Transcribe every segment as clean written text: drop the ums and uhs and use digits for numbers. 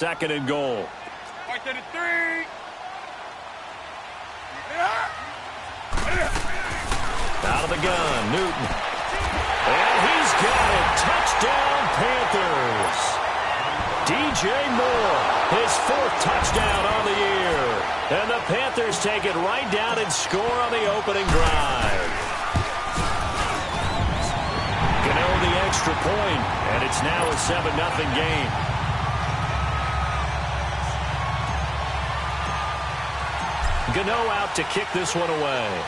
Second and goal. Right to the 3. Out of the gun, Newton. And he's got it. Touchdown, Panthers. DJ Moore, his 4th touchdown on the year. And the Panthers take it right down and score on the opening drive. Gano the extra point, and it's now a 7-0 game. Gano out to kick this one away.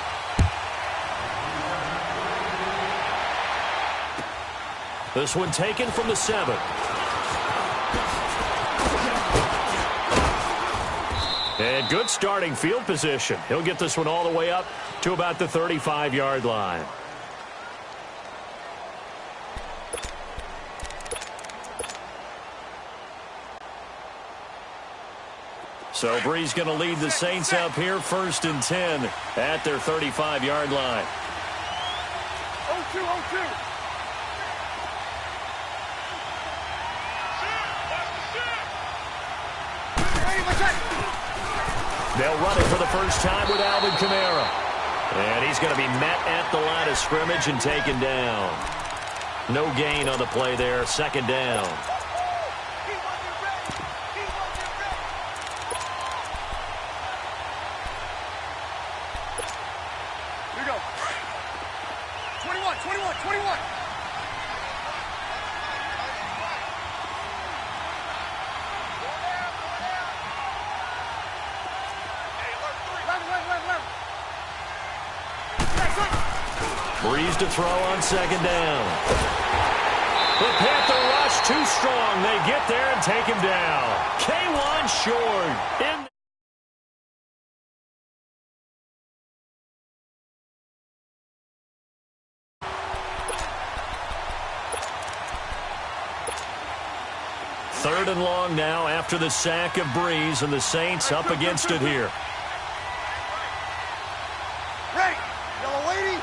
This one taken from the 7. And good starting field position. He'll get this one all the way up to about the 35-yard line. So Bree's going to lead the Saints up here, 1st and 10 at their 35-yard line. 0-2. They'll run it for the first time with Alvin Kamara. And he's going to be met at the line of scrimmage and taken down. No gain on the play there, 2nd down. Here we go. 21. Breeze to throw on 2nd down. The Panther rush too strong. They get there and take him down. K1 short. In 3rd and long now after the sack of Breeze, and the Saints up against it here. Ready. Yellow lady.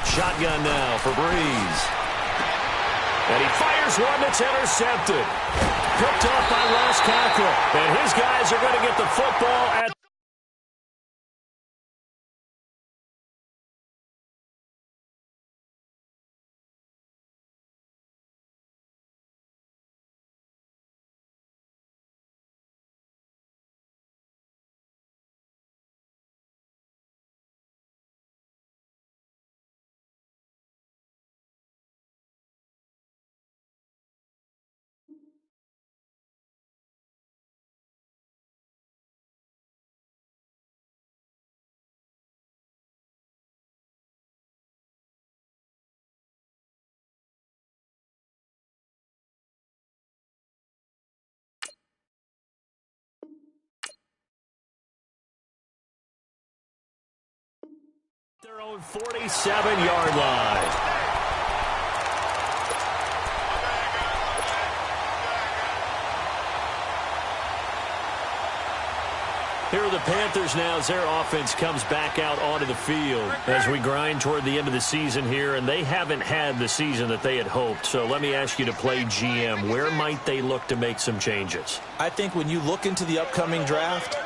Shotgun now for Breeze. And he fires one that's intercepted. Picked off by Ross Cockrell. And his guys are going to get the football at their own 47-yard line. Here are the Panthers now as their offense comes back out onto the field as we grind toward the end of the season here, and they haven't had the season that they had hoped. So let me ask you to play GM. Where might they look to make some changes? I think when you look into the upcoming draft,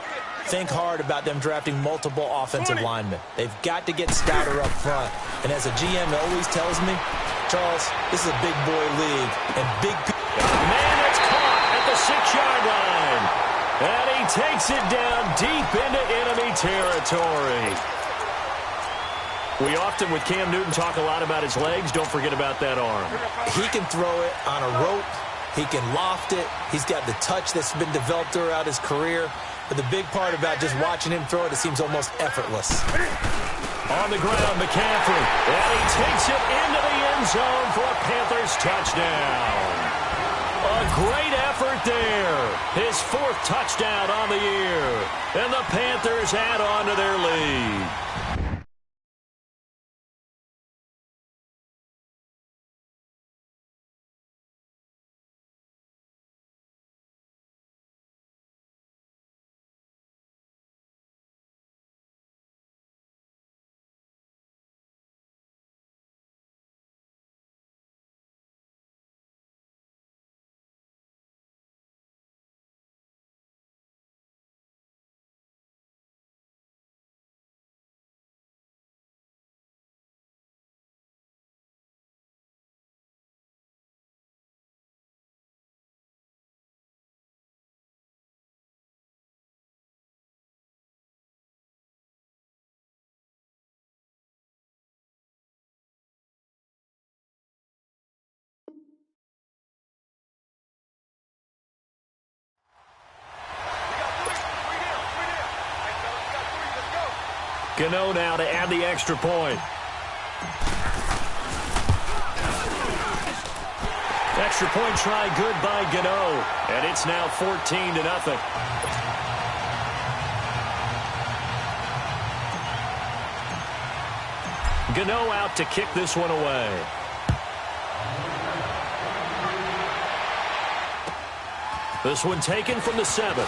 think hard about them drafting multiple offensive linemen. They've got to get stouter up front. And as a GM always tells me, Charles, this is a big boy league. And big man, it's caught at the 6-yard line. And he takes it down deep into enemy territory. We often, with Cam Newton, talk a lot about his legs. Don't forget about that arm. He can throw it on a rope. He can loft it. He's got the touch that's been developed throughout his career. But the big part about just watching him throw it, it seems almost effortless. On the ground, McCaffrey. And he takes it into the end zone for a Panthers touchdown. A great effort there. His 4th touchdown on the year. And the Panthers add on to their lead. Gano now to add the extra point. Extra point try good by Gano. And it's now 14-0. Gano out to kick this one away. This one taken from the 7.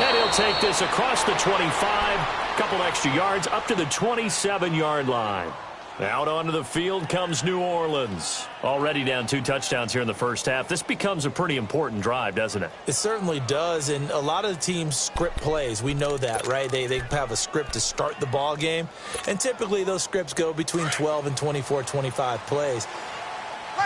And he'll take this across the 25. Couple extra yards up to the 27-yard line. Out onto the field comes New Orleans. Already down 2 touchdowns here in the first half. This becomes a pretty important drive, doesn't it? It certainly does, and a lot of the teams script plays. We know that, right? They have a script to start the ball game, and typically those scripts go between 12 and 24, 25 plays.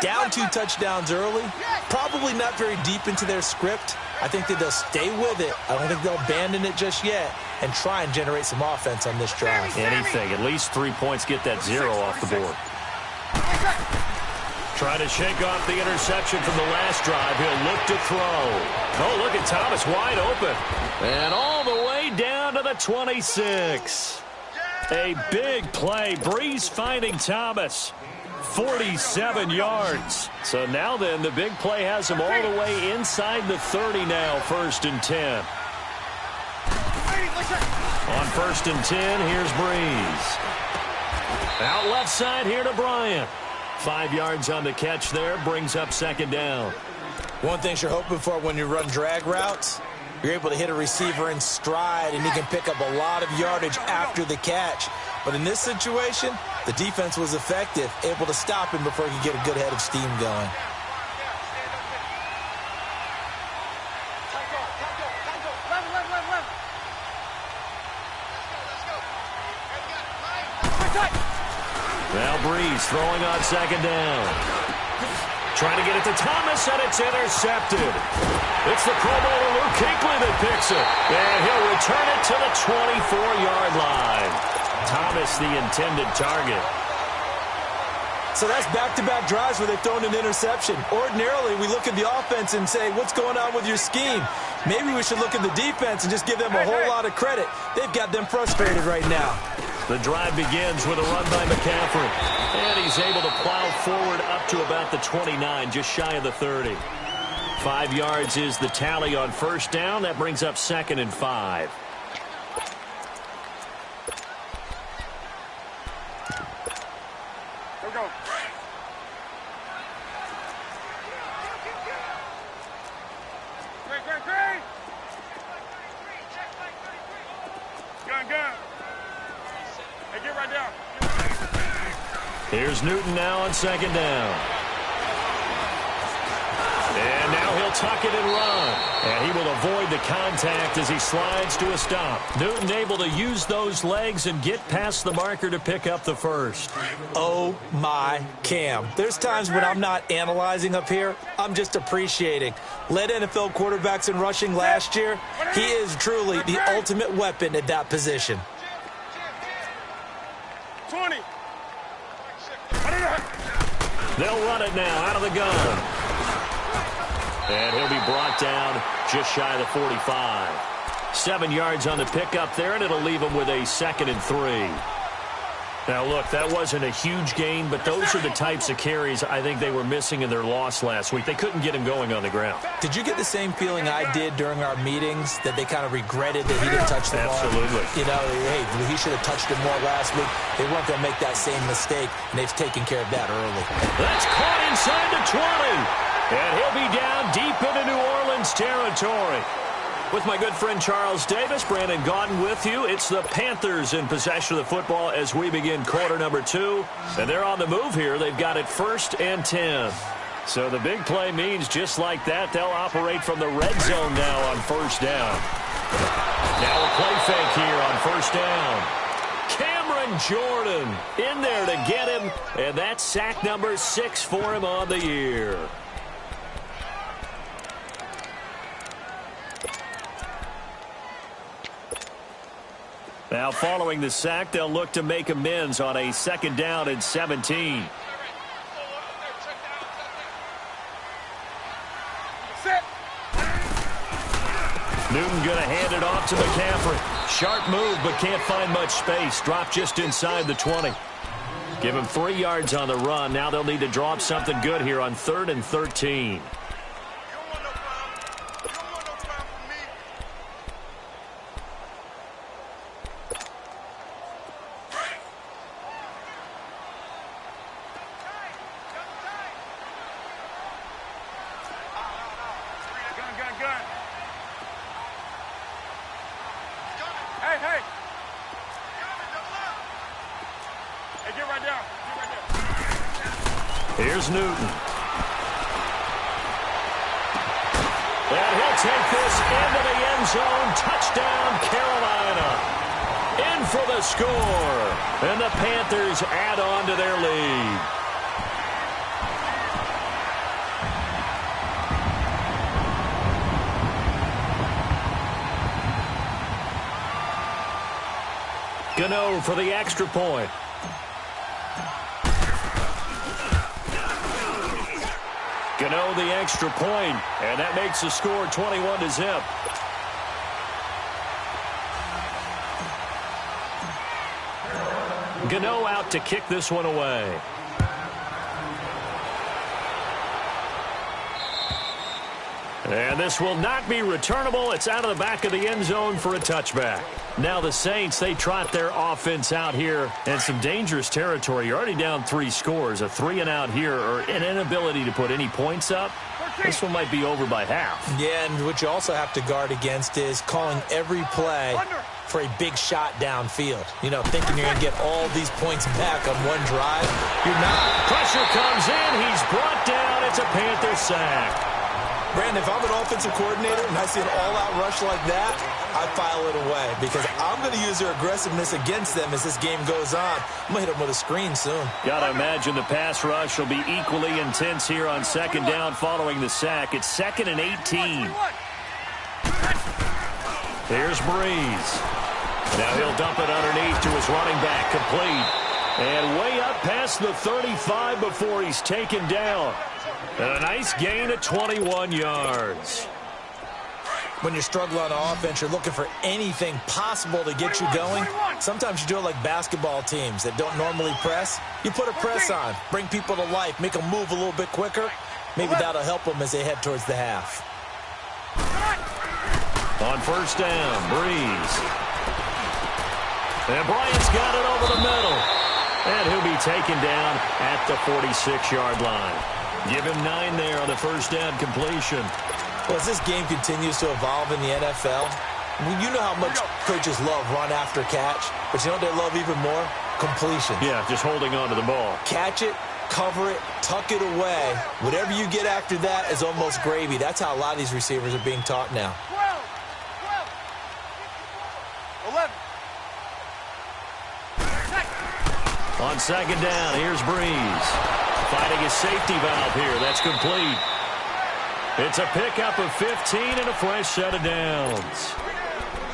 Down 2 touchdowns early, probably not very deep into their script. I think that they'll stay with it. I don't think they'll abandon it just yet and try and generate some offense on this drive. Anything. At least 3 points, get that 0 off the board. Try to shake off the interception from the last drive. He'll look to throw. Oh, look at Thomas wide open. And all the way down to the 26. A big play. Breeze finding Thomas. 47 yards. So now then, the big play has him all the way inside the 30 now, 1st and 10. On 1st and 10, here's Breeze. Out left side here to Bryant. 5 yards on the catch there, brings up 2nd down. One thing you're hoping for when you run drag routes, you're able to hit a receiver in stride, and he can pick up a lot of yardage after the catch. But in this situation, the defense was effective, able to stop him before he could get a good head of steam going. Now Breeze throwing on 2nd down. Trying to get it to Thomas, and it's intercepted. It's the Pro Bowler Luke Kuechly that picks it. And he'll return it to the 24-yard line. Thomas, the intended target. So that's back-to-back drives where they've thrown an interception. Ordinarily, we look at the offense and say, what's going on with your scheme? Maybe we should look at the defense and just give them a whole lot of credit. They've got them frustrated right now. The drive begins with a run by McCaffrey. And he's able to plow forward up to about the 29, just shy of the 30. 5 yards is the tally on 1st down. That brings up 2nd and 5. Go. Great. Gun. Hey, get right down. Here's Newton now on 2nd down. And now he'll tuck it and run. And he will avoid the contact as he slides to a stop. Newton able to use those legs and get past the marker to pick up the 1st. Oh, my Cam. There's times when I'm not analyzing up here. I'm just appreciating. Led NFL quarterbacks in rushing last year. He is truly the ultimate weapon at that position. 20. They'll run it now out of the gun. And he'll be brought down just shy of the 45. 7 yards on the pickup there, and it'll leave him with a 2nd and 3. Now, look, that wasn't a huge gain, but those are the types of carries I think they were missing in their loss last week. They couldn't get him going on the ground. Did you get the same feeling I did during our meetings, that they kind of regretted that he didn't touch the ball? Absolutely. You know, hey, he should have touched it more last week. They weren't going to make that same mistake, and they've taken care of that early. That's caught inside the 20. And he'll be down deep into New Orleans territory. With my good friend Charles Davis, Brandon Gaudin with you. It's the Panthers in possession of the football as we begin quarter number 2. And they're on the move here. They've got it 1st and 10. So the big play means just like that, they'll operate from the red zone now on 1st down. Now a play fake here on 1st down. Cameron Jordan in there to get him. And that's sack number 6 for him on the year. Now, following the sack, they'll look to make amends on a 2nd down and 17. Newton going to hand it off to McCaffrey. Sharp move, but can't find much space. Dropped just inside the 20. Give him 3 yards on the run. Now they'll need to draw up something good here on 3rd and 13. Here's Newton. And he'll take this into the end zone. Touchdown, Carolina. In for the score. And the Panthers add on to their lead. Gano for the extra point. Gano the extra point, and that makes the score 21-0. Gano out to kick this one away. And this will not be returnable. It's out of the back of the end zone for a touchback. Now the Saints, they trot their offense out here in some dangerous territory. You're already down 3 scores. A 3-and-out here, or an inability to put any points up. This one might be over by half. Yeah, and what you also have to guard against is calling every play for a big shot downfield. You know, thinking you're going to get all these points back on one drive. You're not. Pressure comes in. He's brought down. It's a Panther sack. Brandon, if I'm an offensive coordinator and I see an all-out rush like that, I file it away because I'm going to use their aggressiveness against them as this game goes on. I'm going to hit them with a screen soon. Got to imagine the pass rush will be equally intense here on 2nd down following the sack. It's 2nd and 18. Here's Breeze. Now he'll dump it underneath to his running back, complete. And way up past the 35 before he's taken down. And a nice gain of 21 yards. When you're struggling on offense, you're looking for anything possible to get you going. Sometimes you do it like basketball teams that don't normally press. You put a press on, bring people to life, make them move a little bit quicker. Maybe that'll help them as they head towards the half. On 1st down, Breeze. And Bryant's got it over the middle. And he'll be taken down at the 46-yard line. Give him 9 there on the 1st down completion. Well, as this game continues to evolve in the NFL, you know how much coaches love run after catch, but you know what they love even more? Completion. Yeah, just holding on to the ball. Catch it, cover it, tuck it away. Whatever you get after that is almost gravy. That's how a lot of these receivers are being taught now. 11. On 2nd down, here's Breeze. Finding his safety valve here. That's complete. It's a pickup of 15 and a fresh set of downs.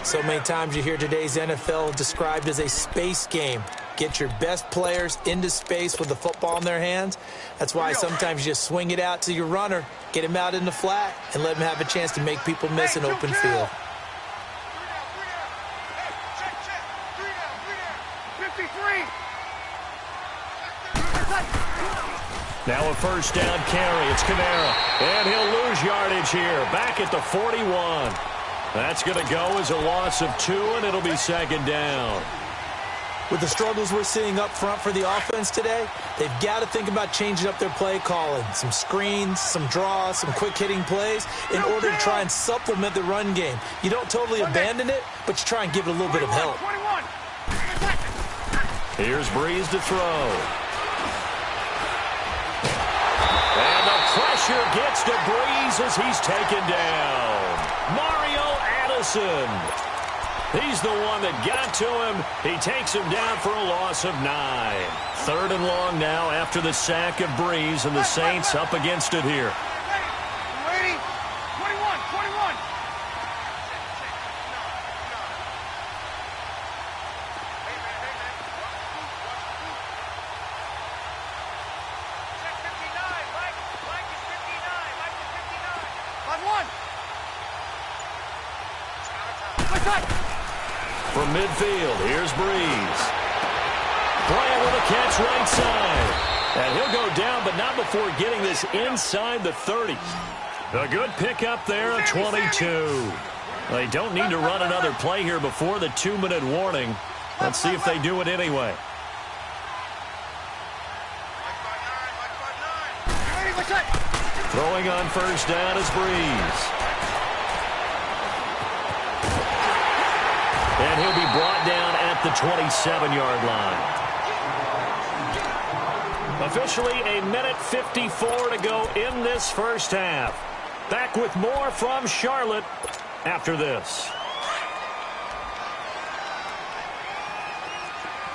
So many times you hear today's NFL described as a space game. Get your best players into space with the football in their hands. That's why sometimes you just swing it out to your runner, get him out in the flat, and let him have a chance to make people miss an open field. 53. Now a 1st down carry. It's Kamara. And he'll lose yardage here. Back at the 41. That's going to go as a loss of 2, and it'll be 2nd down. With the struggles we're seeing up front for the offense today, they've got to think about changing up their play calling. Some screens, some draws, some quick-hitting plays in order to try and supplement the run game. You don't totally abandon it, but you try and give it a little bit of help. Here's Breeze to throw. And the pressure gets to Breeze as he's taken down. Mario Addison. He's the one that got to him. He takes him down for a loss of 9. 3rd and long now after the sack of Breeze, and the Saints up against it here. Ready? 21. From midfield, here's Breeze. Bryant with a catch right side. And he'll go down, but not before getting this inside the 30. A good pickup there, a 22. They don't need to run another play here before the 2-minute warning. Let's see if they do it anyway. Throwing on first down is Breeze. And he'll be brought down at the 27-yard line. Officially a minute 54 to go in this first half. Back with more from Charlotte after this.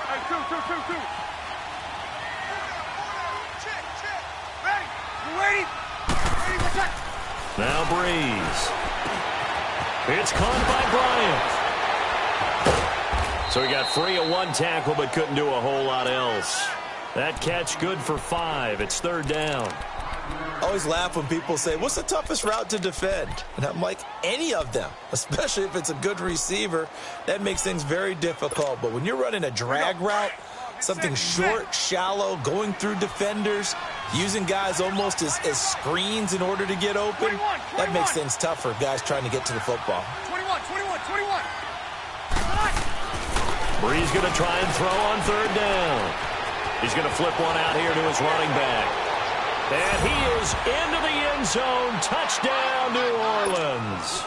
Hey, two. Ready? You ready? Ready, protect. Now Breeze. It's caught by Bryant. So he got free of one tackle but couldn't do a whole lot else. That catch good for 5. It's third down. I always laugh when people say, what's the toughest route to defend? And I'm like, any of them, especially if it's a good receiver. That makes things very difficult. But when you're running a drag route, something short, shallow, going through defenders, using guys almost as screens in order to get open, that makes things tough for guys trying to get to the football. 21. Breeze going to try and throw on third down. He's going to flip one out here to his running back. And he is into the end zone. Touchdown, New Orleans.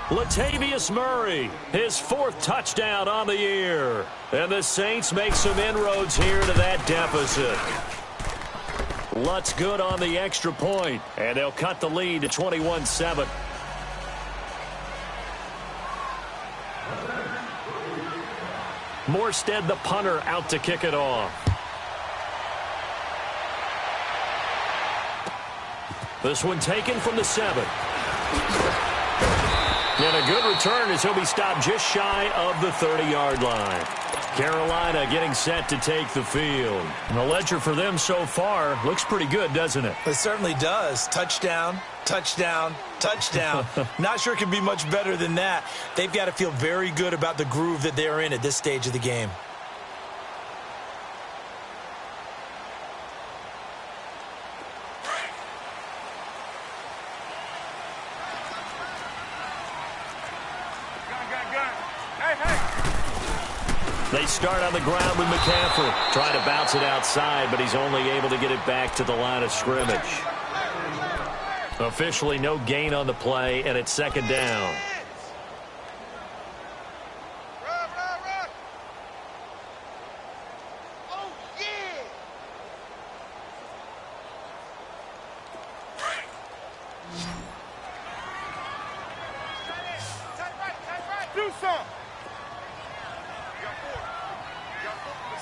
Latavius Murray, his 4th touchdown on the year. And the Saints make some inroads here to that deficit. Lutz good on the extra point, and they'll cut the lead to 21-7. Morstead, the punter, out to kick it off. This one taken from the 7. And a good return as he'll be stopped just shy of the 30-yard line. Carolina getting set to take the field. And the ledger for them so far looks pretty good, doesn't it? It certainly does. Touchdown, touchdown, touchdown. Not sure it can be much better than that. They've got to feel very good about the groove that they're in at this stage of the game. They start on the ground with McCaffrey. Trying to bounce it outside, but he's only able to get it back to the line of scrimmage. Officially no gain on the play, and it's second down. Run. Oh, yeah. Do something.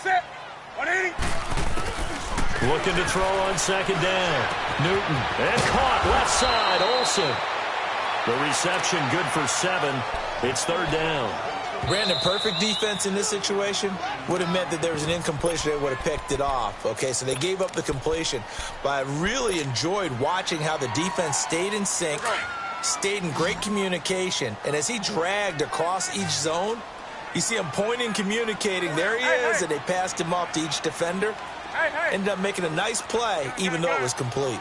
Set. 180. Looking to throw on second down. Newton. And caught left side. Olsen. The reception good for 7. It's third down. Brandon, perfect defense in this situation would have meant that there was an incompletion. They would have picked it off. Okay, so they gave up the completion. But I really enjoyed watching how the defense stayed in sync, stayed in great communication. And as he dragged across each zone, you see him pointing, communicating. There he is, and they passed him off to each defender. Ended up making a nice play, even though it was complete.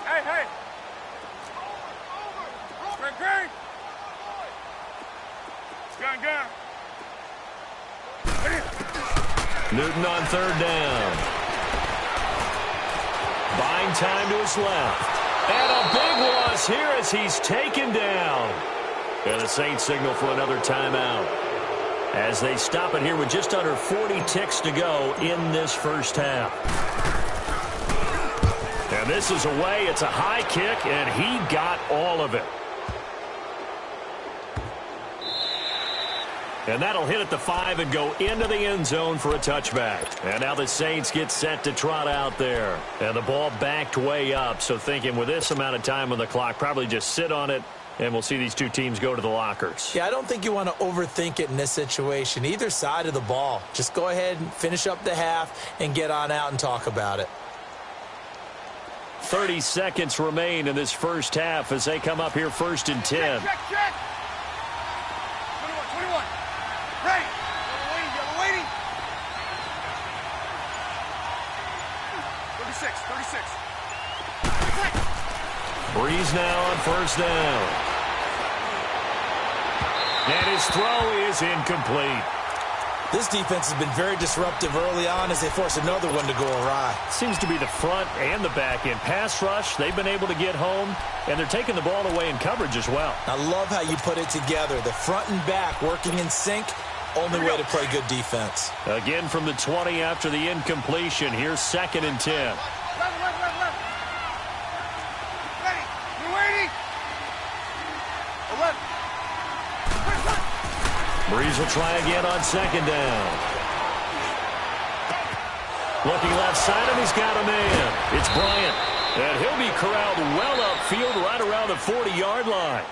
Hey. Green. Gun. Newton on third down. Buying time to his left. And a big loss here as he's taken down. And the Saints signal for another timeout as they stop it here with just under 40 ticks to go in this first half. And this is away. It's a high kick, and he got all of it. And that'll hit at the 5 and go into the end zone for a touchback. And now the Saints get set to trot out there. And the ball backed way up, so thinking with this amount of time on the clock, probably just sit on it, and we'll see these two teams go to the lockers. Yeah, I don't think you want to overthink it in this situation. Either side of the ball. Just go ahead and finish up the half and get on out and talk about it. 30 seconds remain in this first half as they come up here first and 10. Check. 21. Right. Yellow waiting. 36. Breeze now on first down. And his throw is incomplete. This defense has been very disruptive early on as they force another one to go awry. Seems to be the front and the back end. Pass rush, they've been able to get home, and they're taking the ball away in coverage as well. I love how you put it together. The front and back working in sync, only way to play good defense. Again from the 20 after the incompletion. Here's second and 10. Left. Ready. You're waiting. 11. Breeze will try again on second down. Looking left side, and he's got a man. It's Bryant. And he'll be corralled well upfield right around the 40-yard line.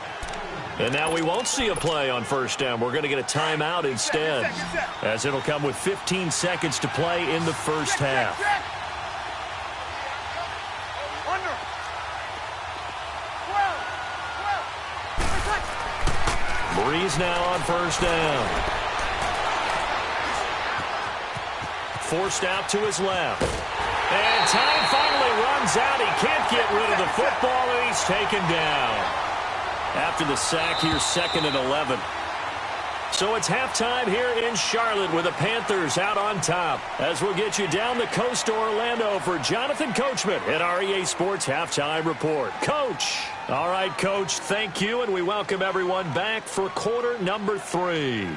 And now we won't see a play on first down. We're going to get a timeout instead, as it'll come with 15 seconds to play in the first half. Under. 12. Breeze now on first down. Forced out to his left. And time finally runs out. He can't get rid of the football, and he's taken down. After the sack, here's second and 11. So it's halftime here in Charlotte with the Panthers out on top. As we'll get you down the coast to Orlando for Jonathan Coachman at our EA Sports Halftime Report. Coach. All right, Coach, thank you, and we welcome everyone back for quarter number 3.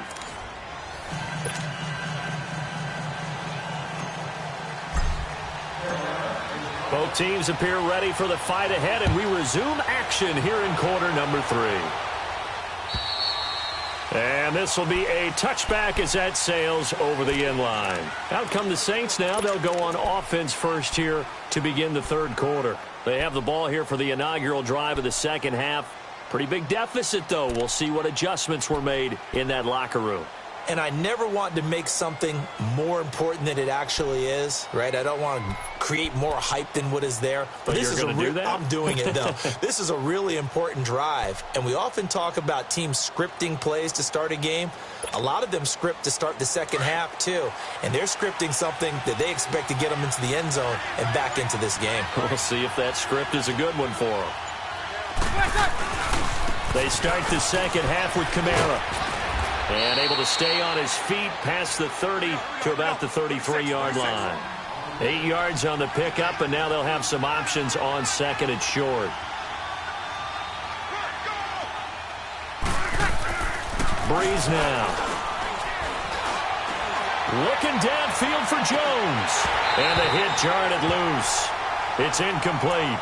Both teams appear ready for the fight ahead, and we resume action here in quarter number 3. And this will be a touchback as that sails over the end line. Out come the Saints now. They'll go on offense first here to begin the third quarter. They have the ball here for the inaugural drive of the second half. Pretty big deficit, though. We'll see what adjustments were made in that locker room. And I never want to make something more important than it actually is, right? I don't want to create more hype than what is there. But this is going to do that? I'm doing it, though. This is a really important drive. And we often talk about teams scripting plays to start a game. A lot of them script to start the second half, too. And they're scripting something that they expect to get them into the end zone and back into this game. We'll see if that script is a good one for them. They start the second half with Kamara. And able to stay on his feet past the 30 to about the 33-yard line. 8 yards on the pickup, and now they'll have some options on second and short. Breeze now. Looking downfield for Jones. And the hit jarred it loose. It's incomplete.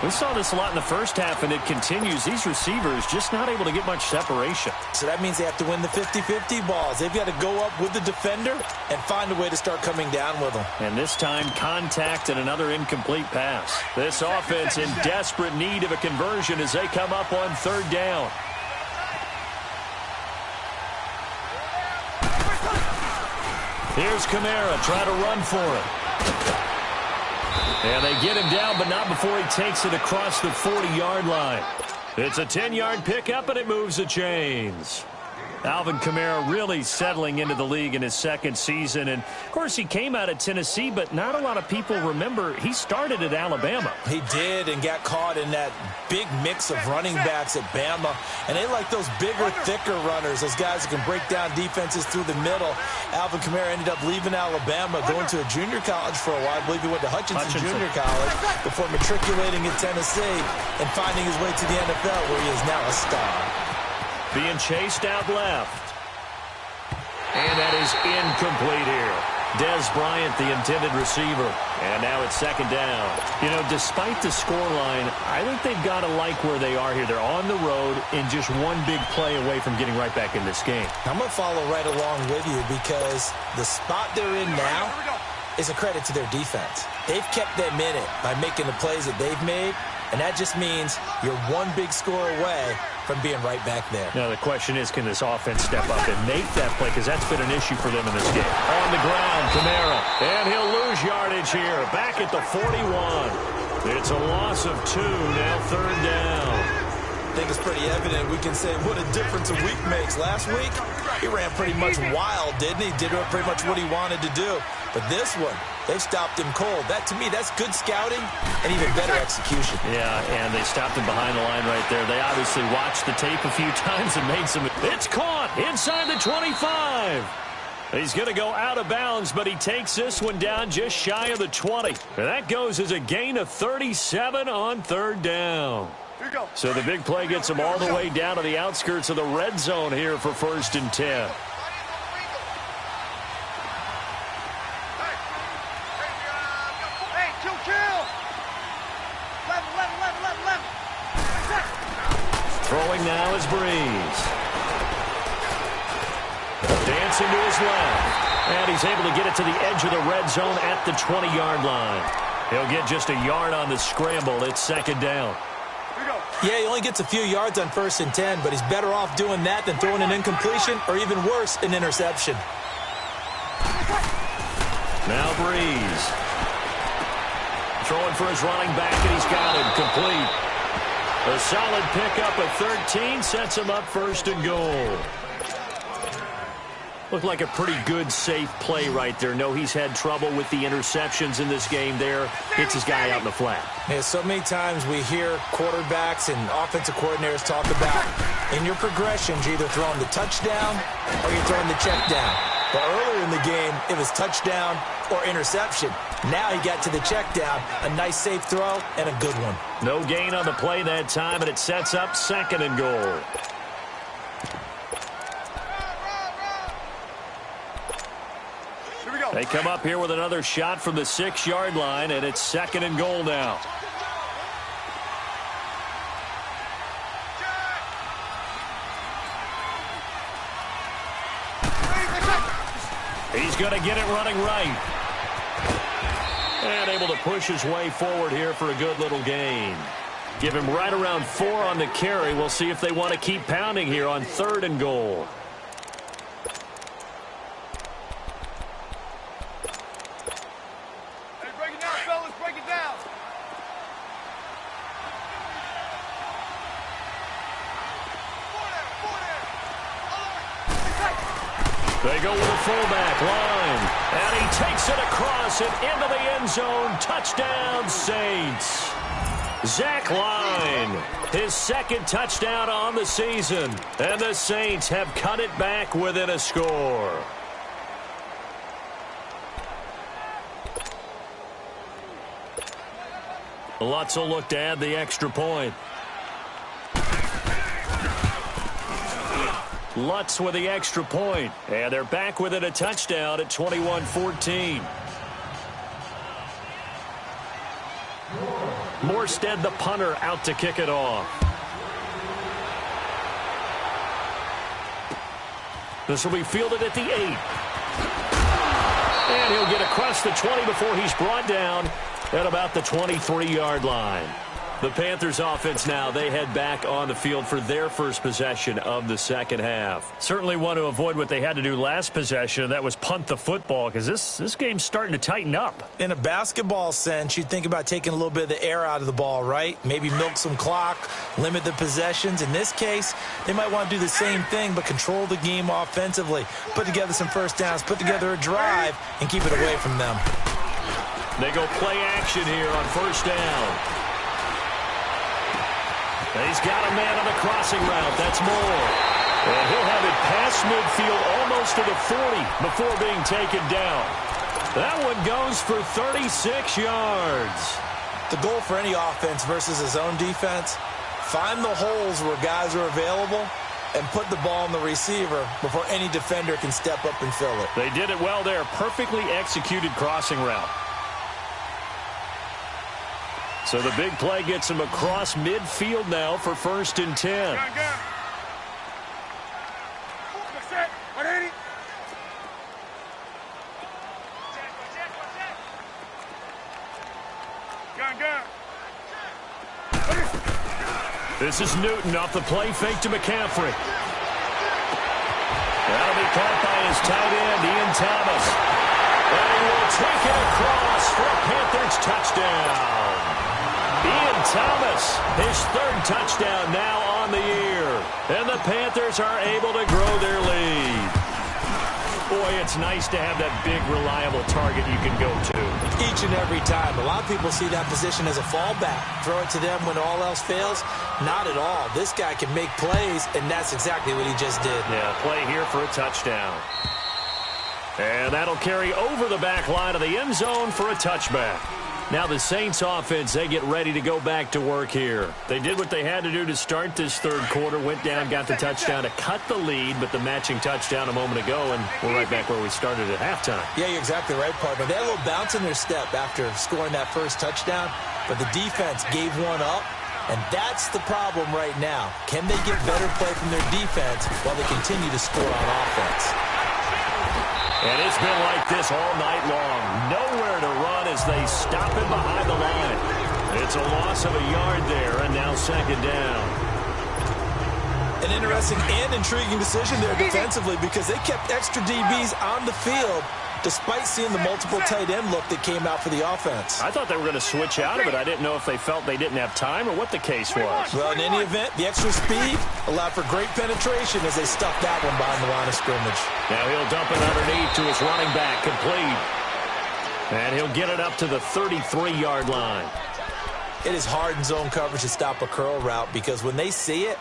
We saw this a lot in the first half, and it continues. These receivers just not able to get much separation. So that means they have to win the 50-50 balls. They've got to go up with the defender and find a way to start coming down with them. And this time, contact and another incomplete pass. This offense in desperate need of a conversion as they come up on third down. Here's Kamara, try to run for it. And they get him down, but not before he takes it across the 40-yard line. It's a 10-yard pickup, and it moves the chains. Alvin Kamara really settling into the league in his second season. And, of course, he came out of Tennessee, but not a lot of people remember he started at Alabama. He did and got caught in that big mix of running backs at Bama. And they like those bigger, thicker runners, those guys who can break down defenses through the middle. Alvin Kamara ended up leaving Alabama, going to a junior college for a while. I believe he went to Hutchinson Junior College before matriculating in Tennessee and finding his way to the NFL, where he is now a star. Being chased out left. And that is incomplete here. Dez Bryant, the intended receiver. And now it's second down. You know, despite the scoreline, I think they've got to like where they are here. They're on the road and just one big play away from getting right back in this game. I'm going to follow right along with you because the spot they're in now is a credit to their defense. They've kept them in it by making the plays that they've made, and that just means you're one big score away from being right back there. Now, the question is, can this offense step up and make that play? Because that's been an issue for them in this game. On the ground, Kamara. And he'll lose yardage here. Back at the 41. It's a loss of 2, now 3rd down. I think it's pretty evident. We can say what a difference a week makes. Last week, he ran pretty much wild, didn't he? Did pretty much what he wanted to do. But this one, they stopped him cold. That, to me, that's good scouting and even better execution. Yeah, and they stopped him behind the line right there. They obviously watched the tape a few times and made some. It's caught inside the 25. He's going to go out of bounds, but he takes this one down just shy of the 20. And that goes as a gain of 37 on 3rd down. So the big play gets him all the way down to the outskirts of the red zone here for 1st and 10. Throwing now is Breeze. Dancing to his left. And he's able to get it to the edge of the red zone at the 20-yard line. He'll get just a yard on the scramble. It's 2nd down. Yeah, he only gets a few yards on 1st and 10, but he's better off doing that than throwing an incompletion or even worse, an interception. Now Breeze. Throwing for his running back, and he's got it complete. A solid pickup of 13 sets him up 1st and goal. Looked like a pretty good, safe play right there. No, he's had trouble with the interceptions in this game there. Hits his guy out in the flat. Yeah, so many times we hear quarterbacks and offensive coordinators talk about in your progressions, you're either throwing the touchdown or you're throwing the check down. But earlier in the game, it was touchdown or interception. Now he got to the check down. A nice, safe throw and a good one. No gain on the play that time, and it sets up 2nd and goal. They come up here with another shot from the 6-yard line, and it's 2nd and goal now. He's going to get it running right. And able to push his way forward here for a good little gain. Give him right around 4 on the carry. We'll see if they want to keep pounding here on 3rd and goal. They go with a fullback line. And he takes it across and into the end zone. Touchdown, Saints. Zach Line, his 2nd touchdown on the season. And the Saints have cut it back within a score. Lutz will look to add the extra point. Lutz with the extra point. And they're back within a touchdown at 21-14. Morstead, the punter, out to kick it off. This will be fielded at the 8. And he'll get across the 20 before he's brought down at about the 23-yard line. The Panthers offense now, they head back on the field for their first possession of the 2nd half. Certainly want to avoid what they had to do last possession. That was punt the football, because this game's starting to tighten up. In a basketball sense, you'd think about taking a little bit of the air out of the ball, right? Maybe milk some clock, limit the possessions. In this case, they might want to do the same thing, but control the game offensively. Put together some first downs, put together a drive, and keep it away from them. They go play action here on 1st down. He's got a man on the crossing route. That's Moore. And he'll have it past midfield almost to the 40 before being taken down. That one goes for 36 yards. The goal for any offense versus his own defense, find the holes where guys are available and put the ball in the receiver before any defender can step up and fill it. They did it well there. Perfectly executed crossing route. So the big play gets him across midfield now for 1st and 10. This is Newton off the play fake to McCaffrey. That'll be caught by his tight end, Ian Thomas. And he will take it across for a Panthers touchdown. Thomas, his third touchdown now on the year. And the Panthers are able to grow their lead. Boy, it's nice to have that big, reliable target you can go to. Each and every time. A lot of people see that position as a fallback. Throw it to them when all else fails. Not at all. This guy can make plays, and that's exactly what he just did. Yeah, play here for a touchdown. And that'll carry over the back line of the end zone for a touchback. Now the Saints offense, they get ready to go back to work here. They did what they had to do to start this third quarter, went down, got the touchdown to cut the lead, but the matching touchdown a moment ago, and we're right back where we started at halftime. Yeah, you're exactly right, partner. They had a little bounce in their step after scoring that first touchdown, but the defense gave one up, and that's the problem right now. Can they get better play from their defense while they continue to score on offense? And it's been like this all night long. Nowhere to run as they stop him behind the line. It's a loss of a yard there, and now second down. An interesting and intriguing decision there defensively because they kept extra DBs on the field despite seeing the multiple tight end look that came out for the offense. I thought they were going to switch out of it. I didn't know if they felt they didn't have time or what the case was. Well, in any event, the extra speed allowed for great penetration as they stuffed that one behind the line of scrimmage. Now he'll dump it underneath to his running back, complete. And he'll get it up to the 33-yard line. It is hard in zone coverage to stop a curl route because when they see it,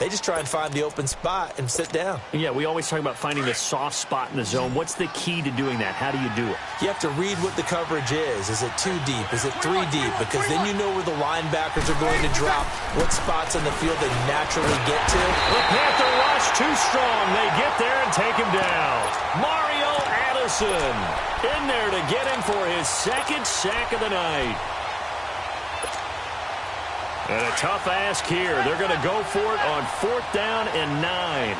they just try and find the open spot and sit down. Yeah, we always talk about finding the soft spot in the zone. What's the key to doing that? How do you do it? You have to read what the coverage is. Is it 2 deep? Is it 3 deep? Because then you know where the linebackers are going to drop, what spots on the field they naturally get to. The Panther rush too strong. They get there and take him down. Mario Addison in there to get him for his second sack of the night. And a tough ask here. They're going to go for it on 4th down and 9. 11.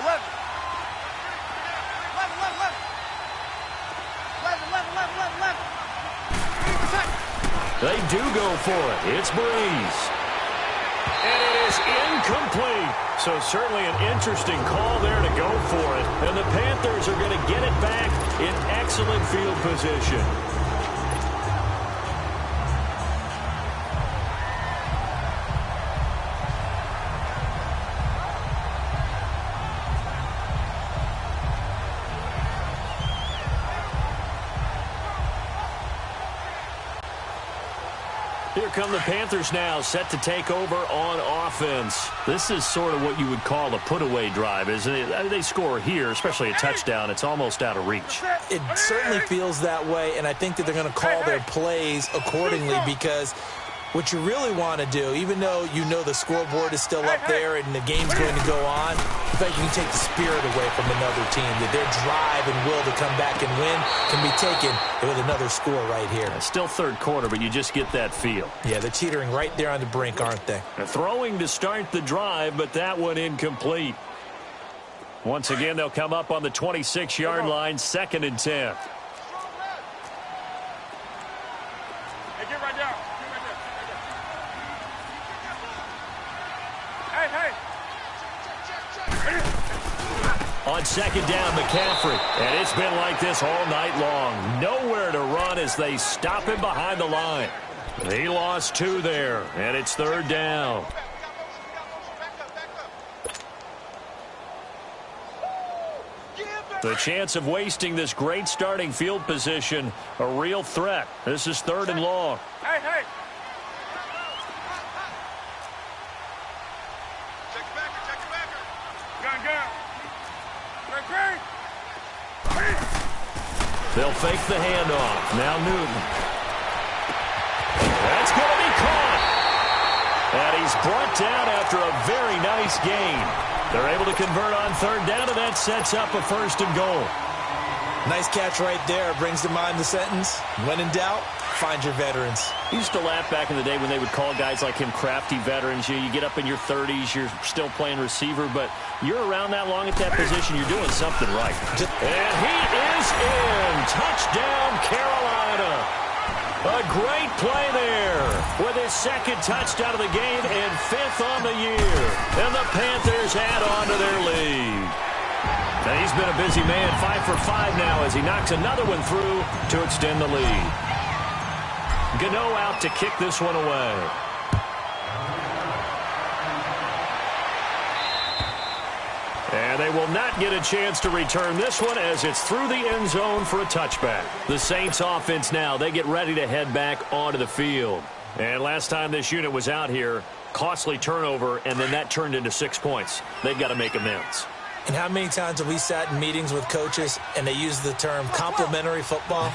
11. They do go for it. It's Breeze. And it is incomplete. So certainly an interesting call there to go for it. And the Panthers are going to get it back in excellent field position. Here come the Panthers now, set to take over on offense. This is sort of what you would call a put-away drive, isn't it? They score here, especially a touchdown. It's almost out of reach. It certainly feels that way, and I think that they're going to call their plays accordingly because what you really want to do, even though you know the scoreboard is still up there and the game's going to go on, in fact, you can take the spirit away from another team, that their drive and will to come back and win can be taken with another score right here. Still third quarter, but you just get that feel. Yeah, they're teetering right there on the brink, aren't they? They're throwing to start the drive, but that one incomplete. Once again, they'll come up on the 26-yard line, 2nd and 10. Hey, get right down. On 2nd down, McCaffrey. And it's been like this all night long. Nowhere to run as they stop him behind the line. He lost 2 there, and it's 3rd down. The chance of wasting this great starting field position, a real threat. This is 3rd and long. Hey. They'll fake the handoff. Now Newton. That's going to be caught. And he's brought down after a very nice gain. They're able to convert on 3rd down, and that sets up a 1st and goal. Nice catch right there. Brings to mind the sentence, when in doubt, find your veterans. I used to laugh back in the day when they would call guys like him crafty veterans. You get up in your 30s, you're still playing receiver, but you're around that long at that position, you're doing something right. And he is in. Touchdown, Carolina. A great play there with his 2nd touchdown of the game and 5th on the year. And the Panthers add on to their lead. And he's been a busy man, 5 for 5 now as he knocks another one through to extend the lead. Gano out to kick this one away. And they will not get a chance to return this one as it's through the end zone for a touchback. The Saints offense now, they get ready to head back onto the field. And last time this unit was out here, costly turnover, and then that turned into 6 points. They've got to make amends. And how many times have we sat in meetings with coaches and they use the term complementary football?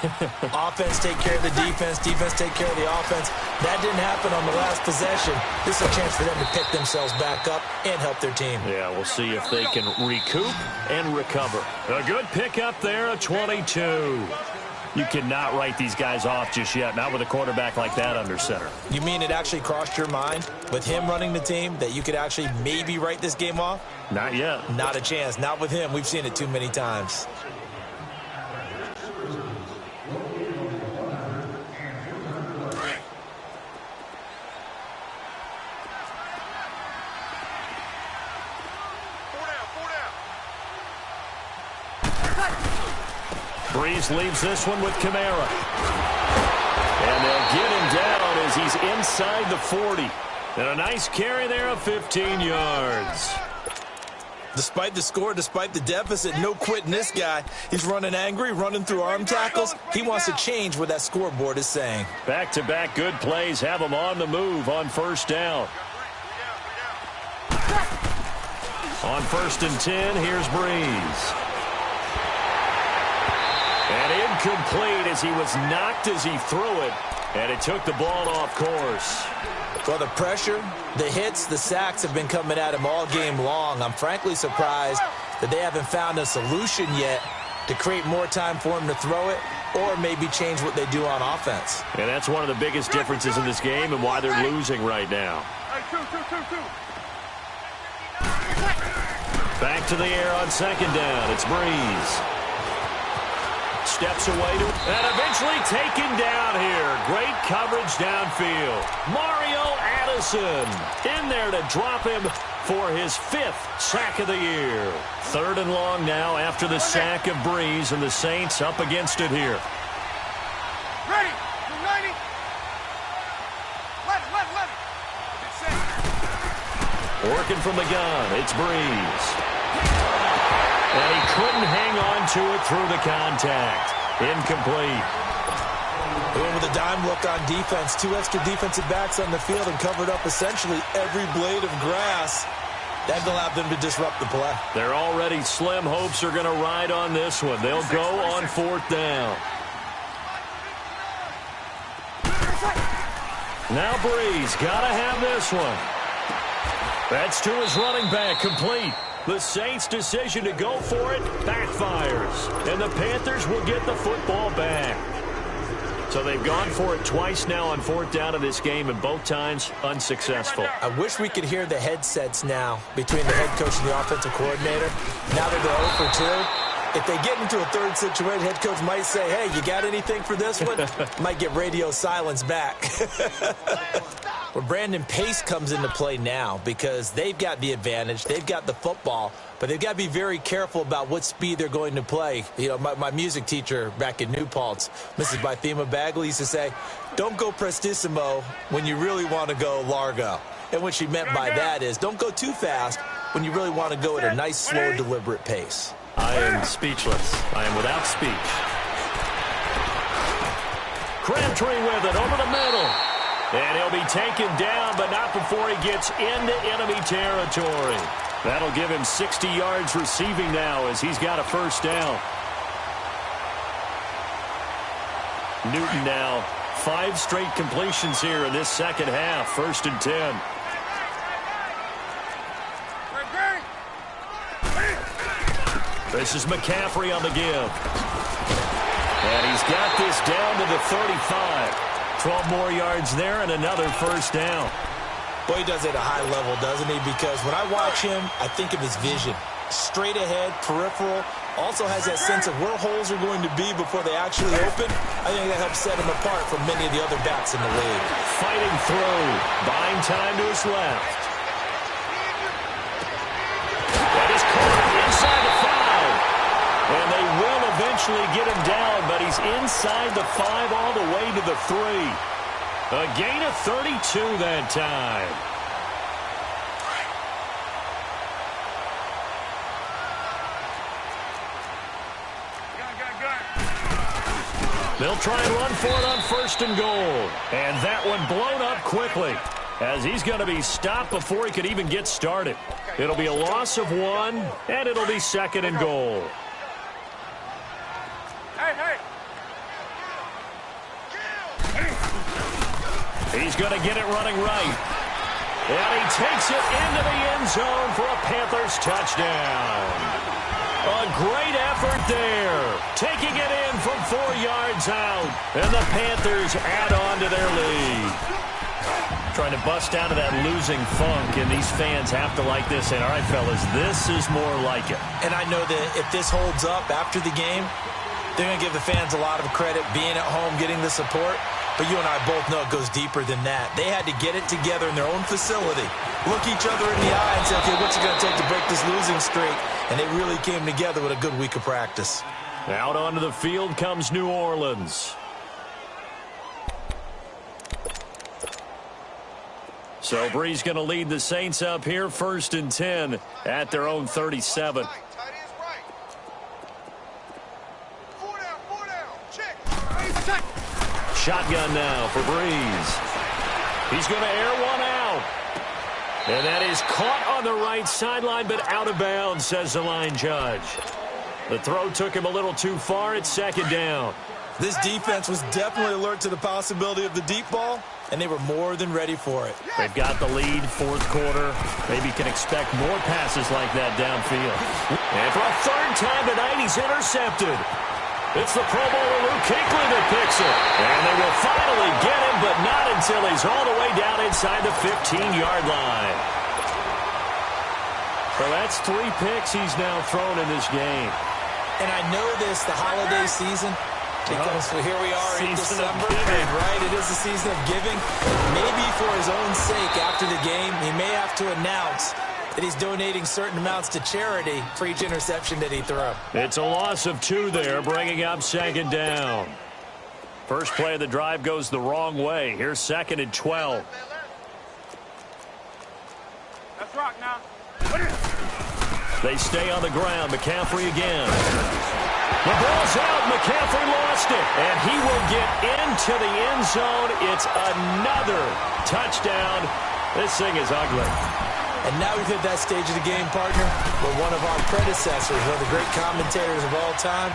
Offense take care of the defense, defense take care of the offense. That didn't happen on the last possession. This is a chance for them to pick themselves back up and help their team. Yeah, we'll see if they can recoup and recover. A good pickup there, a 22. You cannot write these guys off just yet, not with a quarterback like that under center. You mean it actually crossed your mind with him running the team that you could actually maybe write this game off? Not yet. Not a chance. Not with him. We've seen it too many times. Breeze leaves this one with Kamara. And they'll get him down as he's inside the 40. And a nice carry there of 15 yards. Despite the score, despite the deficit, no quitting this guy. He's running angry, running through arm tackles. He wants to change what that scoreboard is saying. Back-to-back good plays have him on the move on first down. On 1st and 10, here's Breeze. And incomplete as he was knocked as he threw it. And it took the ball off course. Well, the pressure, the hits, the sacks have been coming at him all game long. I'm frankly surprised that they haven't found a solution yet to create more time for him to throw it or maybe change what they do on offense. And that's one of the biggest differences in this game and why they're losing right now. Back to the air on 2nd down. It's Breeze. Steps away to and eventually taken down here. Great coverage downfield. Mario Addison in there to drop him for his 5th sack of the year. 3rd and long now after the sack of Breeze, and the Saints up against it here. Ready. 90. Let it. Working from the gun, it's Breeze. And he couldn't hang on to it through the contact. Incomplete. They went with a dime look on defense. 2 extra defensive backs on the field and covered up essentially every blade of grass. That allowed them to disrupt the play. Their already slim hopes are going to ride on this one. They'll go on 4th down. Now Breeze got to have this one. That's to his running back, complete. The Saints' decision to go for it backfires, and the Panthers will get the football back. So they've gone for it twice now on 4th down of this game, and both times unsuccessful. I wish we could hear the headsets now between the head coach and the offensive coordinator. Now that they're 0 for 2, if they get into a 3rd situation, head coach might say, hey, you got anything for this one? Might get radio silence back. Well, Brandon, pace comes into play now because they've got the advantage. They've got the football, but they've got to be very careful about what speed they're going to play. You know, my music teacher back in New Paltz, Mrs. Bythema Bagley, used to say, don't go prestissimo when you really want to go largo. And what she meant by that is don't go too fast when you really want to go at a nice, slow, deliberate pace. I am speechless. I am without speech. Crabtree with it over the middle. And he'll be taken down, but not before he gets into enemy territory. That'll give him 60 yards receiving now as he's got a 1st down. Newton now, 5 straight completions here in this 2nd half. 1st and 10. This is McCaffrey on the give. And he's got this down to the 35. 12 more yards there and another 1st down. Boy, he does it at a high level, doesn't he? Because when I watch him, I think of his vision. Straight ahead, peripheral. Also has that sense of where holes are going to be before they actually open. I think that helps set him apart from many of the other backs in the league. Fighting through. Buying time to his left. That is caught inside the 5. And they will eventually get him down, but he's inside the 5 all the way to the 3. A gain of 32 that time. They'll try and run for it on 1st and goal. And that one blown up quickly, as he's going to be stopped before he could even get started. It'll be a loss of 1, and it'll be 2nd and goal. He's going to get it running right. And he takes it into the end zone for a Panthers touchdown. A great effort there, taking it in from 4 yards out. And the Panthers add on to their lead. Trying to bust out of that losing funk, and these fans have to like this. And all right, fellas, this is more like it. And I know that if this holds up after the game, they're going to give the fans a lot of credit being at home, getting the support. But you and I both know it goes deeper than that. They had to get it together in their own facility, look each other in the eye and say, okay, what's it going to take to break this losing streak? And they really came together with a good week of practice. Out onto the field comes New Orleans. So Bree's going to lead the Saints up here, 1st and 10 at their own 37. Shotgun now for Breeze. He's going to air one out. And that is caught on the right sideline, but out of bounds, says the line judge. The throw took him a little too far. It's 2nd down. This defense was definitely alert to the possibility of the deep ball, and they were more than ready for it. They've got the lead, 4th quarter. Maybe can expect more passes like that downfield. And for a 3rd time tonight, he's intercepted. It's the Pro Bowler Luke Kuechly that picks it. And they will finally get him, but not until he's all the way down inside the 15-yard line. So that's 3 picks he's now thrown in this game. And I know this, the holiday season, because here we are in December, right? It is the season of giving. Maybe for his own sake, after the game, he may have to announce that he's donating certain amounts to charity for each interception that he throws. It's a loss of 2 there, bringing up 2nd down. First play of the drive goes the wrong way. Here's 2nd and 12. Let's rock now. They stay on the ground. McCaffrey again. The ball's out. McCaffrey lost it. And he will get into the end zone. It's another touchdown. This thing is ugly. And now we've hit that stage of the game, partner, where one of our predecessors, one of the great commentators of all time,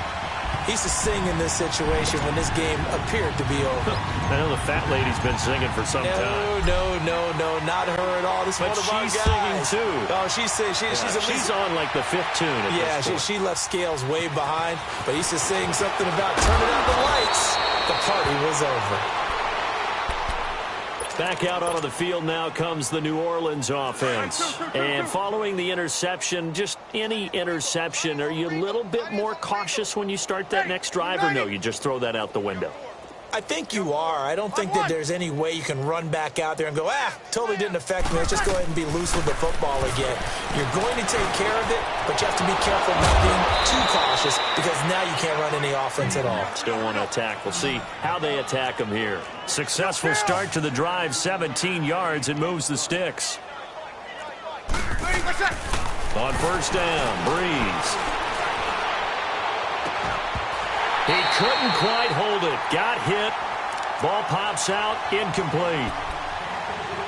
he used to sing in this situation when this game appeared to be over. I know the fat lady's been singing for some time. No, not her at all. This is one of our guys. She's singing too. Oh, she's on like the 5th tune. Yeah, she left Scales way behind, but he used to sing something about turning out the lights. The party was over. Back out onto the field now comes the New Orleans offense. And following the interception, just any interception, are you a little bit more cautious when you start that next drive, or no, you just throw that out the window? I think you are. I don't think that there's any way you can run back out there and go, totally didn't affect me. Let's just go ahead and be loose with the football again. You're going to take care of it, but you have to be careful not being too cautious because now you can't run any offense at all. Still want to attack. We'll see how they attack them here. Successful start to the drive, 17 yards, and moves the sticks. On 1st down, Breeze. He couldn't quite hold it. Got hit. Ball pops out. Incomplete.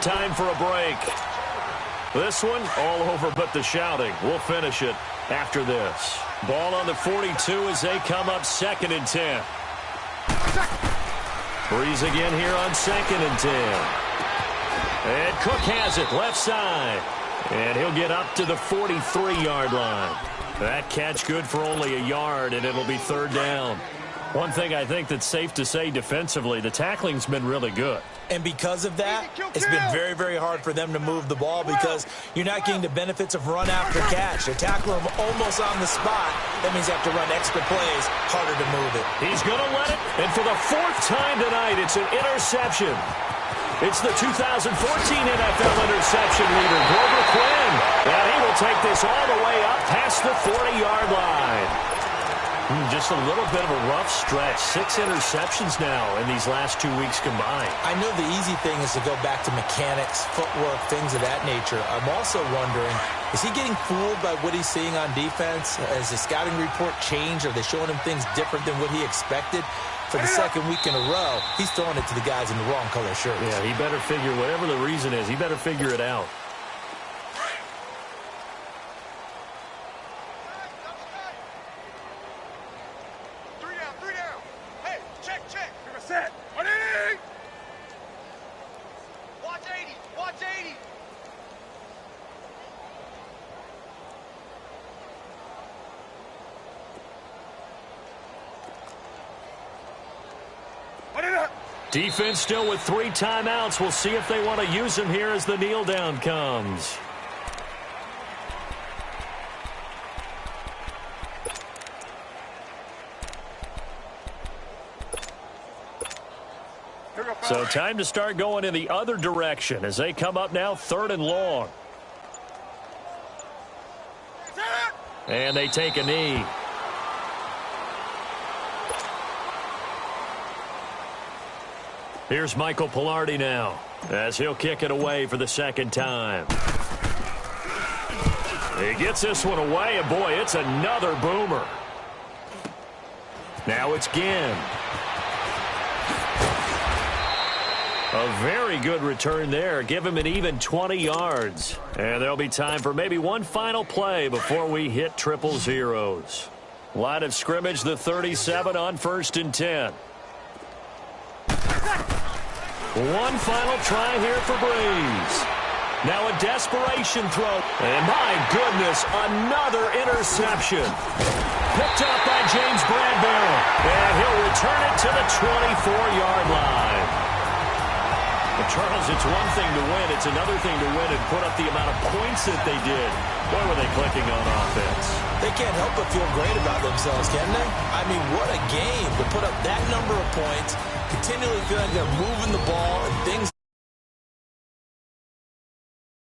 Time for a break. This one all over but the shouting. We'll finish it after this. Ball on the 42 as they come up 2nd and 10. Breeze again here on 2nd and 10. And Cook has it left side. And he'll get up to the 43-yard line. That catch good for only a yard, and it'll be 3rd down. One thing I think that's safe to say defensively, the tackling's been really good. And because of that, it's been very, very hard for them to move the ball because you're not getting the benefits of run after catch. They tackle them almost on the spot. That means they have to run extra plays, harder to move it. He's going to let it, and for the 4th time tonight, it's an interception. It's the 2014 NFL interception leader, Grover Quinn. And he will take this all the way up past the 40-yard line. Just a little bit of a rough stretch. 6 interceptions now in these last 2 weeks combined. I know the easy thing is to go back to mechanics, footwork, things of that nature. I'm also wondering, is he getting fooled by what he's seeing on defense? Has the scouting report changed? Are they showing him things different than what he expected? For the second week in a row, he's throwing it to the guys in the wrong color shirts. Yeah, he better figure, whatever the reason is, he better figure it out. Set. What inning? Watch 80. Watch 80. What it up? Defense still with 3 timeouts. We'll see if they want to use them here as the kneel down comes. So time to start going in the other direction as they come up now 3rd and long. And they take a knee. Here's Michael Pilardi now as he'll kick it away for the second time. He gets this one away, and boy, it's another boomer. Now it's Ginn. A very good return there. Give him an even 20 yards. And there'll be time for maybe one final play before we hit 000. Line of scrimmage, the 37 on 1st and 10. One final try here for Breeze. Now a desperation throw. And my goodness, another interception. Picked up by James Bradbury. And he'll return it to the 24-yard line. But Charles, it's one thing to win. It's another thing to win and put up the amount of points that they did. Boy, were they clicking on offense. They can't help but feel great about themselves, can they? I mean, what a game to put up that number of points, continually feel like they're moving the ball and things.